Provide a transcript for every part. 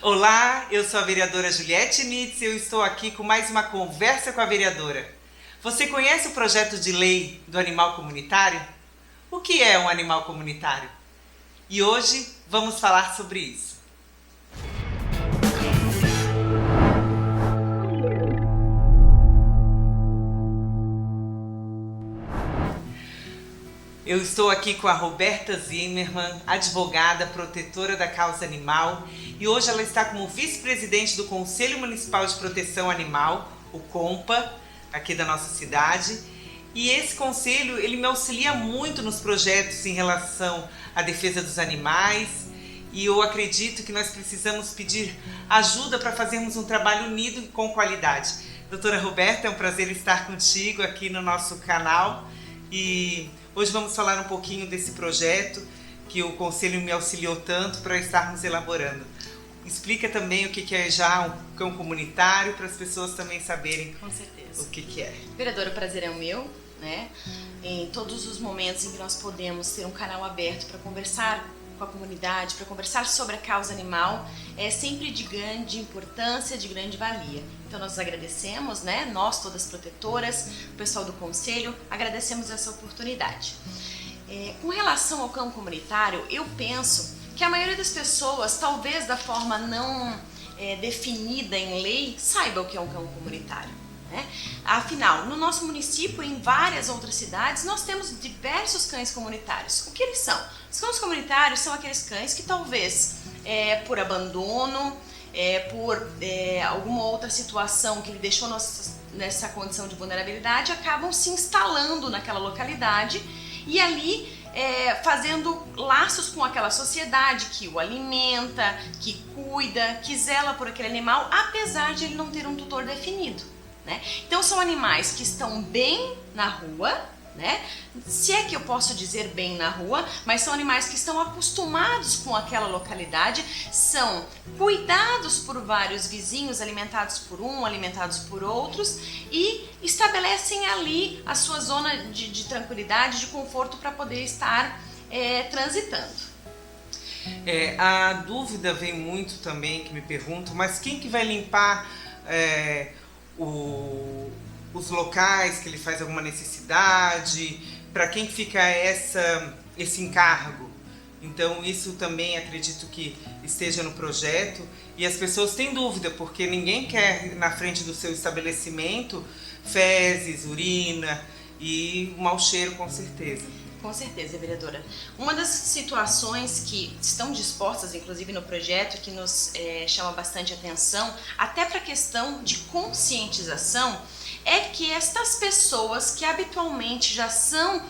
Olá, eu sou a vereadora Juliette Nitz e eu estou aqui com mais uma conversa com a vereadora. Você conhece o projeto de lei do animal comunitário? O que é um animal comunitário? E hoje vamos falar sobre isso. Eu estou aqui com a Roberta Zimmermann, advogada, protetora da causa animal, e hoje ela está como vice-presidente do Conselho Municipal de Proteção Animal, o COMPA, aqui da nossa cidade. E esse conselho, ele me auxilia muito nos projetos em relação à defesa dos animais, e eu acredito que nós precisamos pedir ajuda para fazermos um trabalho unido e com qualidade. Doutora Roberta, é um prazer estar contigo aqui no nosso canal, e hoje vamos falar um pouquinho desse projeto que o Conselho me auxiliou tanto para estarmos elaborando. Explica também o que é já um cão comunitário, para as pessoas também saberem. Com certeza. O que é. Vereadora, o prazer é o meu, né? Em todos os momentos em que nós podemos ter um canal aberto para conversar com a comunidade, para conversar sobre a causa animal, é sempre de grande importância, de grande valia. Então nós agradecemos, né? Nós, todas protetoras, o pessoal do Conselho, agradecemos essa oportunidade. Com relação ao cão comunitário, eu penso que a maioria das pessoas, talvez da forma não definida em lei, saiba o que é um cão comunitário. Né? Afinal, no nosso município e em várias outras cidades, nós temos diversos cães comunitários. O que eles são? Os cães comunitários são aqueles cães que talvez por abandono, por alguma outra situação que ele deixou nessa condição de vulnerabilidade, acabam se instalando naquela localidade e ali fazendo laços com aquela sociedade que o alimenta, que cuida, que zela por aquele animal, apesar de ele não ter um tutor definido. Né? Então são animais que estão bem na rua, né? Se é que eu posso dizer bem na rua, mas são animais que estão acostumados com aquela localidade, são cuidados por vários vizinhos, alimentados por um, alimentados por outros e estabelecem ali a sua zona de tranquilidade, de conforto para poder estar transitando. A dúvida vem muito também, que me perguntam, mas quem que vai limpar os locais que ele faz alguma necessidade, para quem fica esse encargo? Então isso também acredito que esteja no projeto, e as pessoas têm dúvida, porque ninguém quer na frente do seu estabelecimento fezes, urina e um mau cheiro, com certeza. Com certeza, vereadora. Uma das situações que estão dispostas, inclusive no projeto, que nos chama bastante atenção, até para a questão de conscientização, é que estas pessoas que habitualmente já são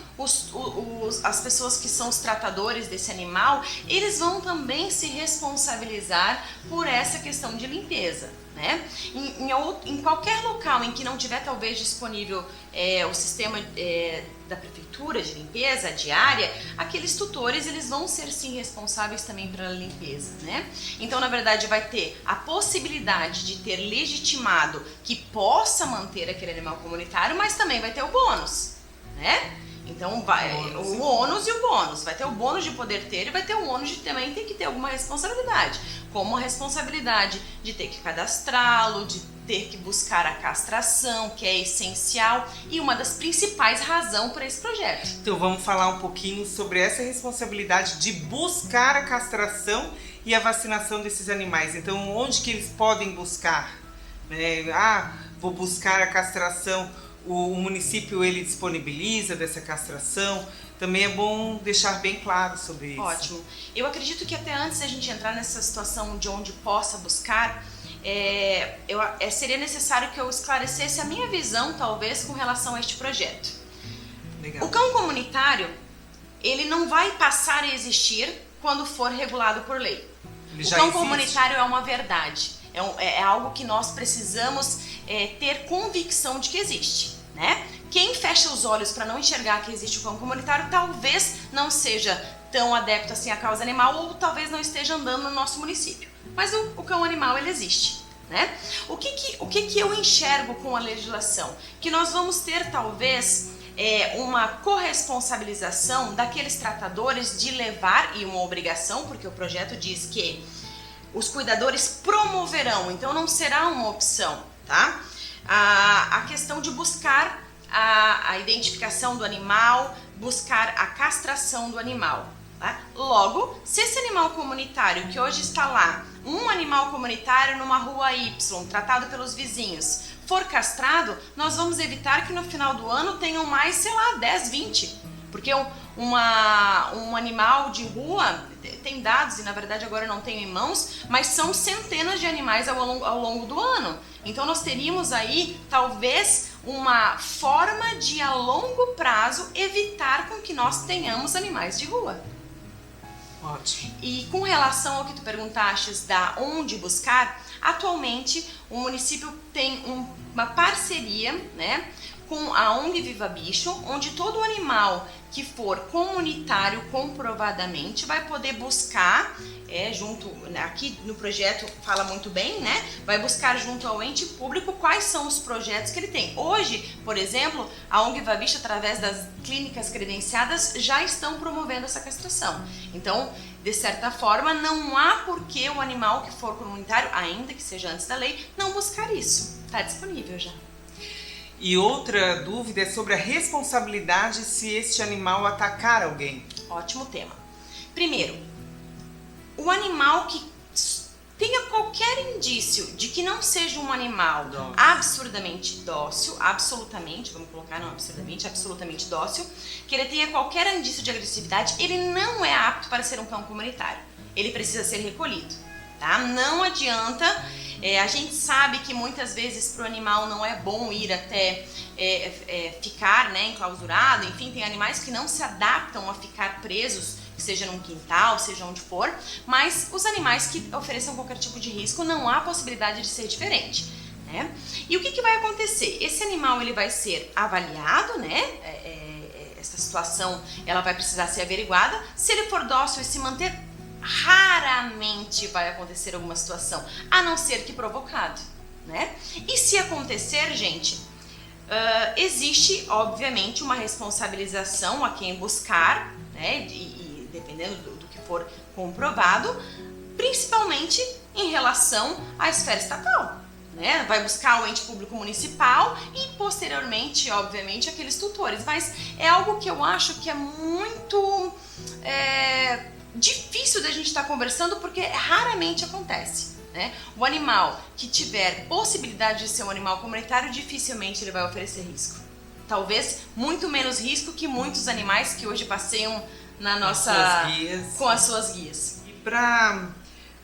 as pessoas que são os tratadores desse animal, eles vão também se responsabilizar por essa questão de limpeza. Né? Em qualquer local em que não tiver talvez disponível o sistema da prefeitura de limpeza diária, aqueles tutores eles vão ser sim responsáveis também pela limpeza, né? Então na verdade vai ter a possibilidade de ter legitimado que possa manter aquele animal comunitário, mas também vai ter o bônus, né? Então vai o ônus e o bônus. Vai ter o bônus de poder ter e vai ter o ônus de também ter que ter alguma responsabilidade. Como a responsabilidade de ter que cadastrá-lo, de ter que buscar a castração, que é essencial e uma das principais razões para esse projeto. Então vamos falar um pouquinho sobre essa responsabilidade de buscar a castração e a vacinação desses animais. Então onde que eles podem buscar? Vou buscar a castração. O município ele disponibiliza dessa castração. Também é bom deixar bem claro sobre isso. Ótimo. Eu acredito que até antes da gente entrar nessa situação de onde possa buscar, seria necessário que eu esclarecesse a minha visão, talvez, com relação a este projeto. Legal. O cão comunitário, ele não vai passar a existir quando for regulado por lei. O cão comunitário é uma verdade. É algo que nós precisamos ter convicção de que existe. Né? Quem fecha os olhos para não enxergar que existe o cão comunitário talvez não seja tão adepto assim à causa animal ou talvez não esteja andando no nosso município. Mas o cão animal ele existe. Né? O que eu enxergo com a legislação? Que nós vamos ter talvez uma corresponsabilização daqueles tratadores de levar, e uma obrigação, porque o projeto diz que os cuidadores promoverão, então não será uma opção, tá? A questão de buscar a identificação do animal, buscar a castração do animal. Tá? Logo, se esse animal comunitário que hoje está lá, um animal comunitário numa rua Y, tratado pelos vizinhos, for castrado, nós vamos evitar que no final do ano tenham mais, sei lá, 10, 20. Porque um animal de rua, tem dados e na verdade agora eu não tenho em mãos, mas são centenas de animais ao longo do ano. Então nós teríamos aí talvez uma forma de a longo prazo evitar com que nós tenhamos animais de rua. Ótimo. E com relação ao que tu perguntaste da onde buscar, atualmente o município tem uma parceria, né, com a ONG Viva Bicho, onde todo animal que for comunitário comprovadamente vai poder buscar, junto, aqui no projeto fala muito bem, né? Vai buscar junto ao ente público quais são os projetos que ele tem. Hoje, por exemplo, a ONG Viva Bicho, através das clínicas credenciadas, já estão promovendo essa castração. Então, de certa forma, não há por que o animal que for comunitário, ainda que seja antes da lei, não buscar isso. Está disponível já. E outra dúvida é sobre a responsabilidade se este animal atacar alguém. Ótimo tema. Primeiro, o animal que tenha qualquer indício de que não seja um animal absurdamente dócil, absolutamente, vamos colocar não absurdamente, absolutamente dócil, que ele tenha qualquer indício de agressividade, ele não é apto para ser um cão comunitário. Ele precisa ser recolhido, tá? Não adianta. A gente sabe que muitas vezes para o animal não é bom ir até ficar, né, enclausurado, enfim, tem animais que não se adaptam a ficar presos, que seja num quintal, seja onde for, mas os animais que ofereçam qualquer tipo de risco não há possibilidade de ser diferente, né? E o que vai acontecer? Esse animal ele vai ser avaliado, né? Essa situação ela vai precisar ser averiguada. Se ele for dócil e se manter, raramente vai acontecer alguma situação, a não ser que provocado, né? E se acontecer, gente, existe obviamente uma responsabilização a quem buscar, né? E dependendo do que for comprovado, principalmente em relação à esfera estatal, né? Vai buscar o ente público municipal e posteriormente, obviamente, aqueles tutores. Mas é algo que eu acho que é muito difícil da gente estar conversando, porque raramente acontece, né? O animal que tiver possibilidade de ser um animal comunitário, dificilmente ele vai oferecer risco. Talvez muito menos risco que muitos animais que hoje passeiam com as suas guias. E para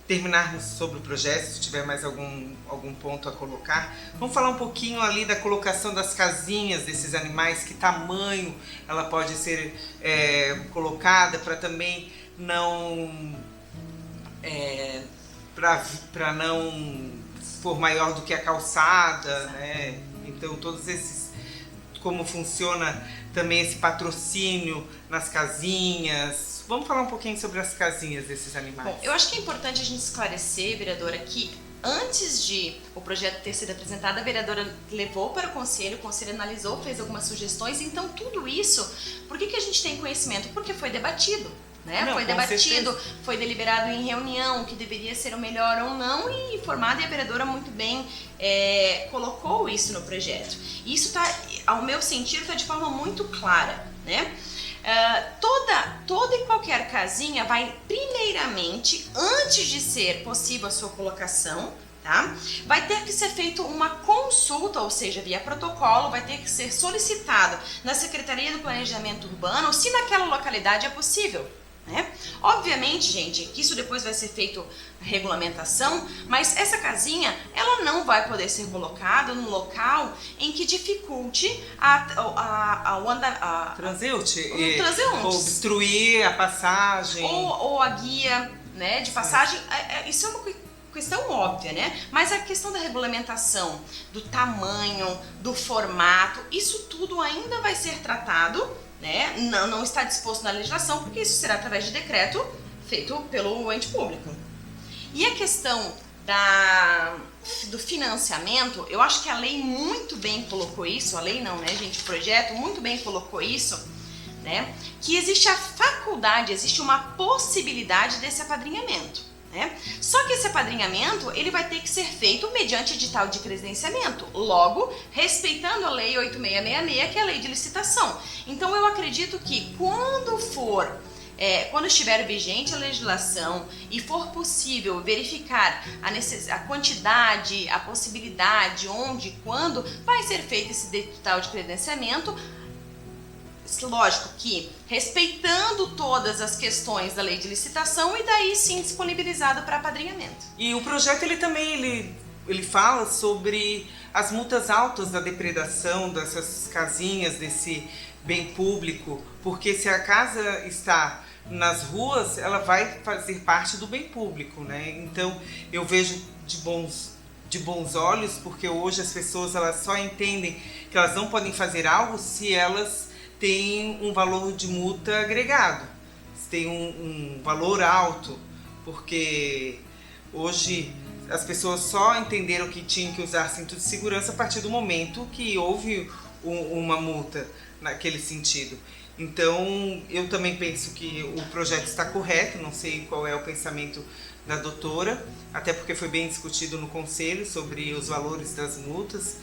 terminarmos sobre o projeto, se tiver mais algum ponto a colocar, vamos falar um pouquinho ali da colocação das casinhas desses animais, que tamanho ela pode ser colocada para também não para não for maior do que a calçada, né? Então todos esses, como funciona também esse patrocínio nas casinhas. Vamos falar um pouquinho sobre as casinhas desses animais. Bom, eu acho que é importante a gente esclarecer, vereadora, que antes de o projeto ter sido apresentado, a vereadora levou para o conselho analisou, fez algumas sugestões. Então tudo isso, por que a gente tem conhecimento? Porque foi debatido. Né? Foi debatido, foi deliberado em reunião o que deveria ser o melhor ou não, e informada, e a vereadora muito bem colocou isso no projeto. Isso tá, ao meu sentir, está de forma muito clara, né? Toda e qualquer casinha vai, primeiramente, antes de ser possível a sua colocação, tá? Vai ter que ser feita uma consulta, ou seja, via protocolo, vai ter que ser solicitado na Secretaria do Planejamento Urbano se naquela localidade é possível. Né? Obviamente, gente, que isso depois vai ser feito regulamentação, mas essa casinha ela não vai poder ser colocada no local em que dificulte transeunte, obstruir a passagem ou a guia, né, de passagem. Isso é uma questão óbvia, né? Mas a questão da regulamentação, do tamanho, do formato, isso tudo ainda vai ser tratado, né? Não está disposto na legislação, porque isso será através de decreto feito pelo ente público. E a questão do financiamento, eu acho que a lei muito bem colocou isso, a lei não, né, gente, o projeto muito bem colocou isso, né, que existe a faculdade, existe uma possibilidade desse apadrinhamento, né? Só que esse apadrinhamento ele vai ter que ser feito mediante edital de credenciamento, logo respeitando a lei 8666, que é a lei de licitação. Então eu acredito que quando estiver vigente a legislação e for possível verificar a quantidade, a possibilidade, onde, quando vai ser feito esse edital de credenciamento, lógico que respeitando todas as questões da lei de licitação e daí sim disponibilizado para apadrinhamento. E o projeto ele fala sobre as multas altas da depredação dessas casinhas, desse bem público, porque se a casa está nas ruas, ela vai fazer parte do bem público, né? Então eu vejo de bons olhos, porque hoje as pessoas elas só entendem que elas não podem fazer algo se elas têm um valor de multa agregado, se tem um valor alto, porque hoje as pessoas só entenderam que tinham que usar cinto de segurança a partir do momento que houve uma multa naquele sentido. Então, eu também penso que o projeto está correto, não sei qual é o pensamento da doutora, até porque foi bem discutido no conselho sobre os valores das multas.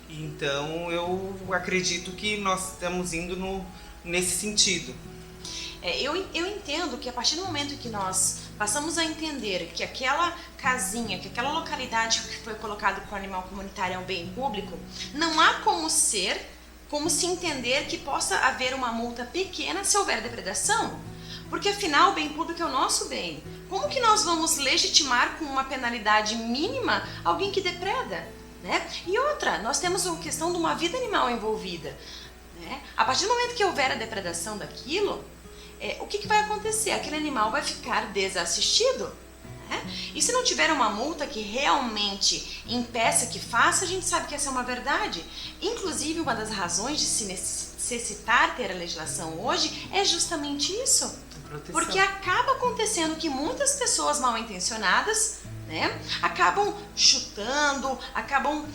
Então, eu acredito que nós estamos indo nesse sentido. Eu entendo que a partir do momento que nós passamos a entender que aquela casinha, que aquela localidade que foi colocada para o animal comunitário é um bem público, não há como se entender que possa haver uma multa pequena se houver depredação, porque afinal o bem público é o nosso bem. Como que nós vamos legitimar com uma penalidade mínima alguém que depreda, né? E outra, nós temos a questão de uma vida animal envolvida, né? A partir do momento que houver a depredação daquilo, o que vai acontecer? Aquele animal vai ficar desassistido. E se não tiver uma multa que realmente impeça que faça, a gente sabe que essa é uma verdade. Inclusive, uma das razões de se necessitar ter a legislação hoje é justamente isso. Porque acaba acontecendo que muitas pessoas mal intencionadas, né, acabam chutando, acabam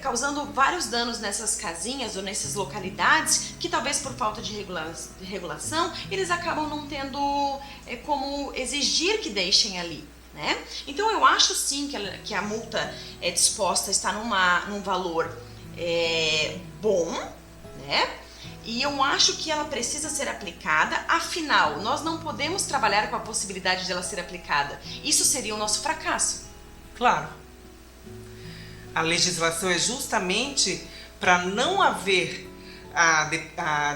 causando vários danos nessas casinhas ou nessas localidades que talvez por falta de regulação eles acabam não tendo como exigir que deixem ali. Né? Então eu acho sim que a multa disposta está num valor bom, né? E eu acho que ela precisa ser aplicada, afinal, nós não podemos trabalhar com a possibilidade de ela ser aplicada. Isso seria o nosso fracasso. Claro. A legislação é justamente para não haver a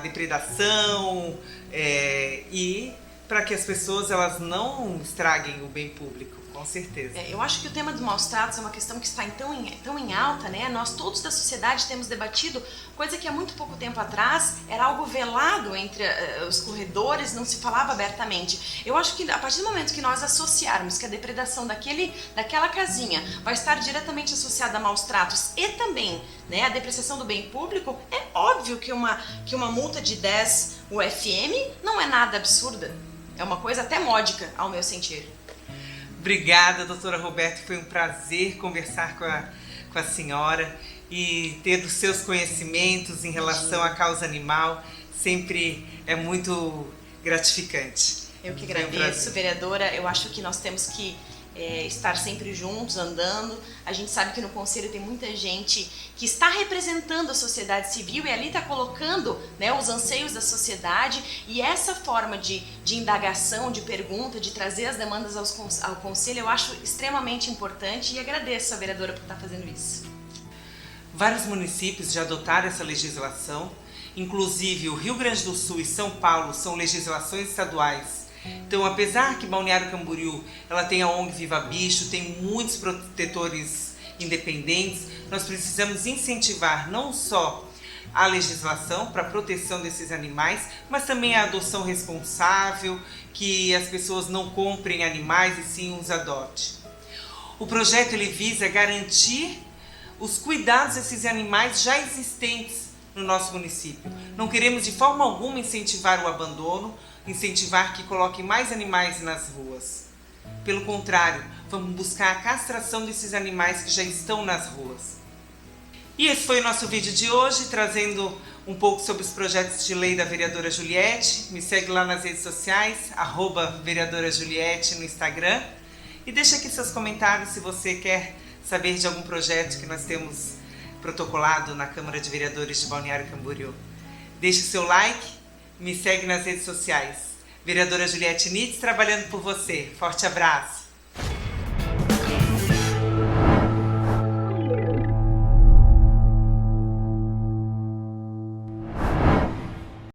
depredação e para que as pessoas elas não estraguem o bem público, com certeza. Eu acho que o tema dos maus tratos é uma questão que está tão em alta, né? Nós todos da sociedade temos debatido, coisa que há muito pouco tempo atrás era algo velado entre os corredores, não se falava abertamente. Eu acho que a partir do momento que nós associarmos que a depredação daquela casinha vai estar diretamente associada a maus tratos e também, né, a depreciação do bem público, é óbvio que uma multa de 10 UFM não é nada absurda. É uma coisa até módica, ao meu sentir. Obrigada, doutora Roberta. Foi um prazer conversar com a senhora e ter os seus conhecimentos em relação à causa animal. Sempre é muito gratificante. Eu que agradeço, vereadora. Eu acho que nós temos que estar sempre juntos, andando. A gente sabe que no Conselho tem muita gente que está representando a sociedade civil e ali está colocando, né, os anseios da sociedade, e essa forma de indagação, de pergunta, de trazer as demandas ao Conselho, eu acho extremamente importante e agradeço a vereadora por estar fazendo isso. Vários municípios já adotaram essa legislação, inclusive o Rio Grande do Sul e São Paulo são legislações estaduais. Então, apesar que Balneário Camboriú ela tem a ONG Viva Bicho, tem muitos protetores independentes, nós precisamos incentivar não só a legislação para a proteção desses animais, mas também a adoção responsável, que as pessoas não comprem animais e sim os adotem. O projeto ele visa garantir os cuidados desses animais já existentes no nosso município. Não queremos de forma alguma incentivar o abandono, incentivar que coloquem mais animais nas ruas. Pelo contrário, vamos buscar a castração desses animais que já estão nas ruas. E esse foi o nosso vídeo de hoje, trazendo um pouco sobre os projetos de lei da vereadora Juliette. Me segue lá nas redes sociais, @vereadora Juliette no Instagram. E deixa aqui seus comentários se você quer saber de algum projeto que nós temos protocolado na Câmara de Vereadores de Balneário Camboriú. Deixe o seu like, me segue nas redes sociais. Vereadora Juliette Nitz trabalhando por você. Forte abraço!